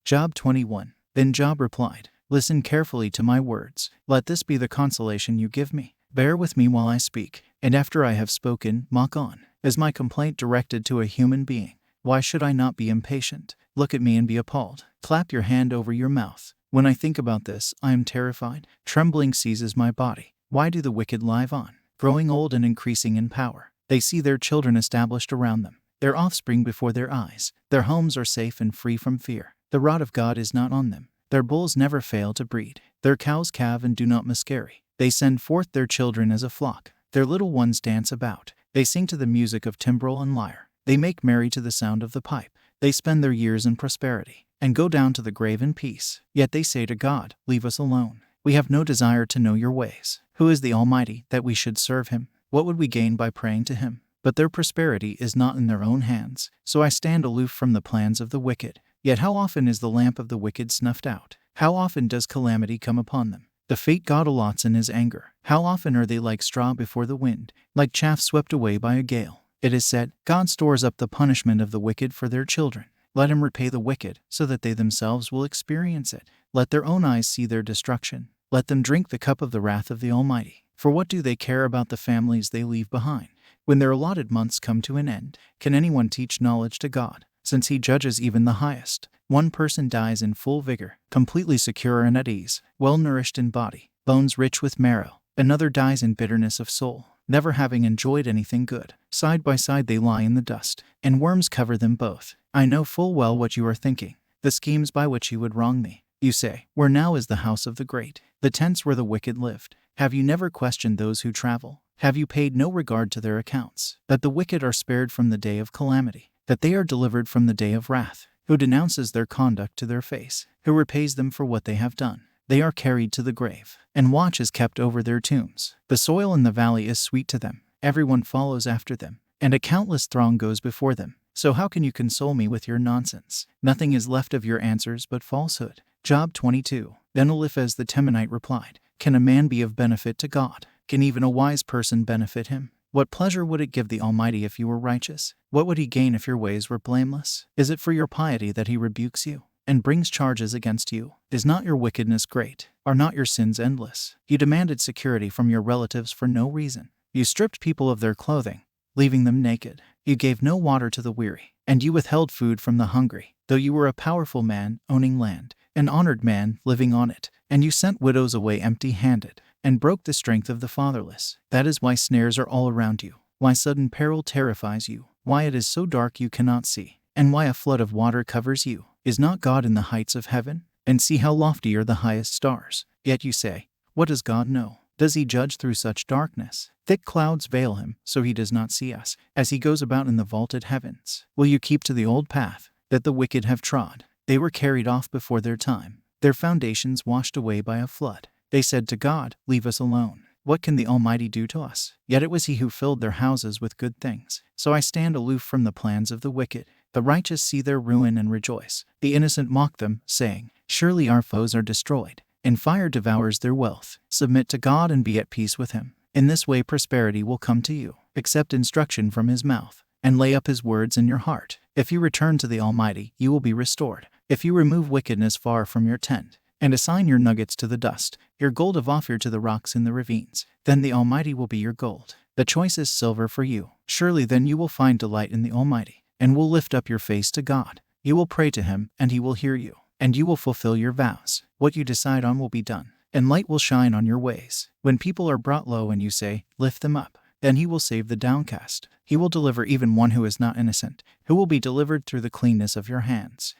Job 21. Then Job replied, "Listen carefully to my words. Let this be the consolation you give me. Bear with me while I speak, and after I have spoken, mock on. Is my complaint directed to a human being? Why should I not be impatient? Look at me and be appalled. Clap your hand over your mouth. When I think about this, I am terrified. Trembling seizes my body. Why do the wicked live on, growing old and increasing in power? They see their children established around them, their offspring before their eyes. Their homes are safe and free from fear. The rod of God is not on them. Their bulls never fail to breed. Their cows calve and do not miscarry. They send forth their children as a flock. Their little ones dance about. They sing to the music of timbrel and lyre. They make merry to the sound of the pipe. They spend their years in prosperity, and go down to the grave in peace. Yet they say to God, leave us alone. We have no desire to know your ways. Who is the Almighty, that we should serve him? What would we gain by praying to him? But their prosperity is not in their own hands. So I stand aloof from the plans of the wicked. Yet how often is the lamp of the wicked snuffed out? How often does calamity come upon them? The fate God allots in his anger. How often are they like straw before the wind, like chaff swept away by a gale? It is said, God stores up the punishment of the wicked for their children. Let him repay the wicked, so that they themselves will experience it. Let their own eyes see their destruction. Let them drink the cup of the wrath of the Almighty. For what do they care about the families they leave behind? When their allotted months come to an end, can anyone teach knowledge to God? Since he judges even the highest. One person dies in full vigor, completely secure and at ease, well-nourished in body, bones rich with marrow. Another dies in bitterness of soul, never having enjoyed anything good. Side by side they lie in the dust, and worms cover them both. I know full well what you are thinking, the schemes by which you would wrong me. You say, where now is the house of the great, the tents where the wicked lived? Have you never questioned those who travel? Have you paid no regard to their accounts? That the wicked are spared from the day of calamity, that they are delivered from the day of wrath. Who denounces their conduct to their face? Who repays them for what they have done? They are carried to the grave, and watch is kept over their tombs. The soil in the valley is sweet to them. Everyone follows after them, and a countless throng goes before them. So how can you console me with your nonsense? Nothing is left of your answers but falsehood. Job 22. Then Eliphaz the Temanite replied, Can a man be of benefit to God? Can even a wise person benefit him? What pleasure would it give the Almighty if you were righteous? What would he gain if your ways were blameless? Is it for your piety that he rebukes you and brings charges against you? Is not your wickedness great? Are not your sins endless? You demanded security from your relatives for no reason. You stripped people of their clothing, leaving them naked. You gave no water to the weary, and you withheld food from the hungry. Though you were a powerful man, owning land, an honored man, living on it, and you sent widows away empty-handed, and broke the strength of the fatherless. That is why snares are all around you, why sudden peril terrifies you, why it is so dark you cannot see, and why a flood of water covers you. Is not God in the heights of heaven? And see how lofty are the highest stars. Yet you say, what does God know? Does he judge through such darkness? Thick clouds veil him, so he does not see us, as he goes about in the vaulted heavens. Will you keep to the old path that the wicked have trod? They were carried off before their time, their foundations washed away by a flood. They said to God, leave us alone. What can the Almighty do to us? Yet it was he who filled their houses with good things. So I stand aloof from the plans of the wicked. The righteous see their ruin and rejoice. The innocent mock them, saying, surely our foes are destroyed, and fire devours their wealth. Submit to God and be at peace with him. In this way prosperity will come to you. Accept instruction from his mouth, and lay up his words in your heart. If you return to the Almighty, you will be restored. If you remove wickedness far from your tent, and assign your nuggets to the dust, your gold of Ophir to the rocks in the ravines, then the Almighty will be your gold, the choicest silver for you. Surely then you will find delight in the Almighty, and will lift up your face to God. You will pray to him, and he will hear you, and you will fulfill your vows. What you decide on will be done, and light will shine on your ways. When people are brought low and you say, lift them up, then he will save the downcast. He will deliver even one who is not innocent, who will be delivered through the cleanness of your hands.